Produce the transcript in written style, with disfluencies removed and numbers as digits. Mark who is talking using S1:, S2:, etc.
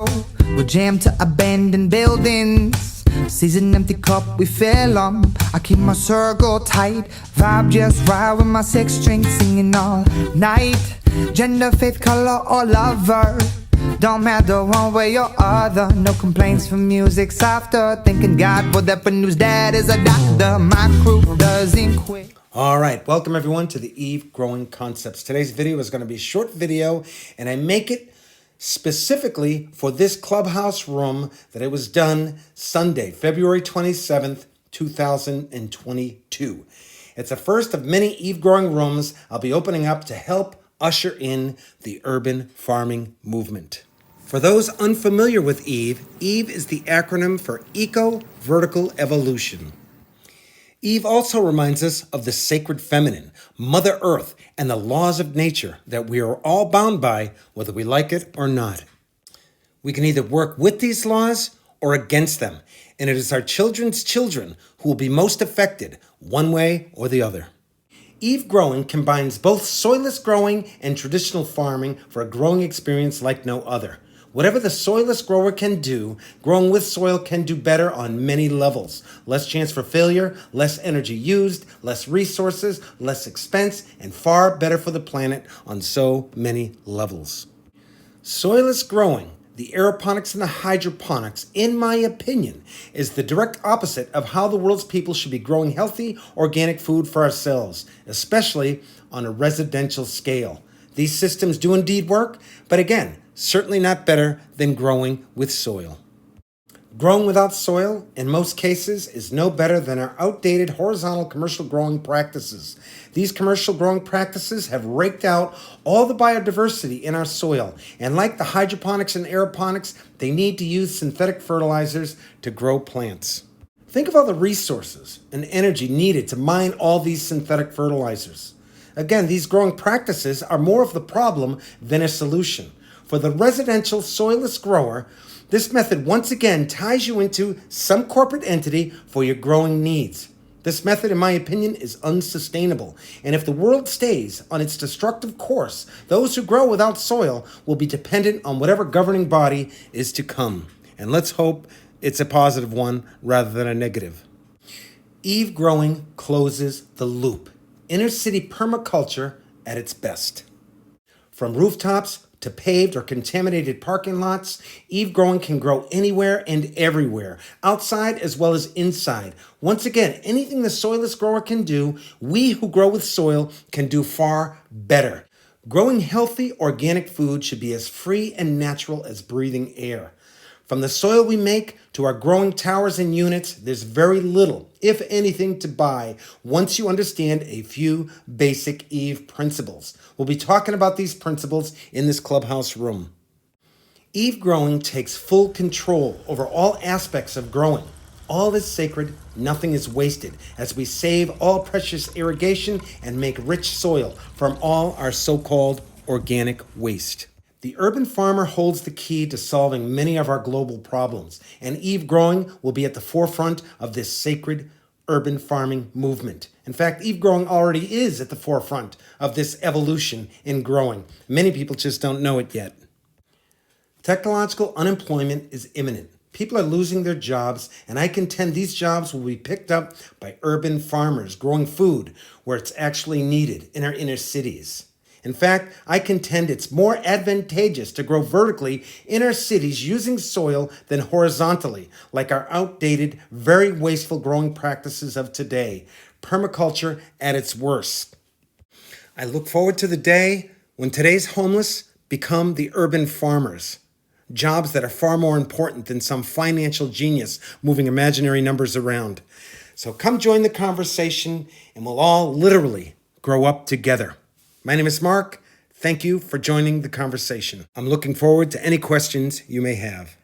S1: We're jammed to abandoned buildings. Sees an empty cup we fill 'em. I keep my circle tight, vibe just right with my six string singing all night. Gender, faith, color, or lover, don't matter one way or other. No complaints from music softer. Thanking God for that, but news dad is a doctor. My crew doesn't quit.
S2: All right, welcome everyone to the Eve Growing Concepts. Today's video is going to be a short video, and I make it specifically for this Clubhouse room that it was done Sunday, February 27th, 2022. It's the first of many Eve Growing rooms I'll be opening up to help usher in the urban farming movement. For those unfamiliar with Eve, Eve is the acronym for Eco-Vertical Evolution. Eve also reminds us of the sacred feminine, Mother Earth, and the laws of nature that we are all bound by, whether we like it or not. We can either work with these laws or against them, and it is our children's children who will be most affected, one way or the other. Eve Growing combines both soilless growing and traditional farming for a growing experience like no other. Whatever the soilless grower can do, growing with soil can do better on many levels. Less chance for failure, less energy used, less resources, less expense, and far better for the planet on so many levels. Soilless growing, the aeroponics and the hydroponics, in my opinion, is the direct opposite of how the world's people should be growing healthy, organic food for ourselves, especially on a residential scale. These systems do indeed work, but again, certainly not better than growing with soil. Growing without soil, in most cases, is no better than our outdated horizontal commercial growing practices. These commercial growing practices have raked out all the biodiversity in our soil, and like the hydroponics and aeroponics, they need to use synthetic fertilizers to grow plants. Think of all the resources and energy needed to mine all these synthetic fertilizers. Again, these growing practices are more of the problem than a solution. For the residential soilless grower, this method once again ties you into some corporate entity for your growing needs. This method, in my opinion, is unsustainable. And if the world stays on its destructive course, those who grow without soil will be dependent on whatever governing body is to come. And let's hope it's a positive one rather than a negative. Eve Growing closes the loop. Inner city permaculture at its best. From rooftops to paved or contaminated parking lots, Eve Growing can grow anywhere and everywhere, outside as well as inside. Once again, anything the soilless grower can do, we who grow with soil can do far better. Growing healthy, organic food should be as free and natural as breathing air. From the soil we make to our growing towers and units, there's very little, if anything, to buy once you understand a few basic Eve principles. We'll be talking about these principles in this Clubhouse room. Eve Growing takes full control over all aspects of growing. All is sacred, nothing is wasted, as we save all precious irrigation and make rich soil from all our so-called organic waste. The urban farmer holds the key to solving many of our global problems, and Eve Growing will be at the forefront of this sacred urban farming movement. In fact, Eve Growing already is at the forefront of this evolution in growing. Many people just don't know it yet. Technological unemployment is imminent. People are losing their jobs, and I contend these jobs will be picked up by urban farmers growing food where it's actually needed in our inner cities. In fact, I contend it's more advantageous to grow vertically in our cities using soil than horizontally, like our outdated, very wasteful growing practices of today. Permaculture at its worst. I look forward to the day when today's homeless become the urban farmers. Jobs that are far more important than some financial genius moving imaginary numbers around. So come join the conversation and we'll all literally grow up together. My name is Mark. Thank you for joining the conversation. I'm looking forward to any questions you may have.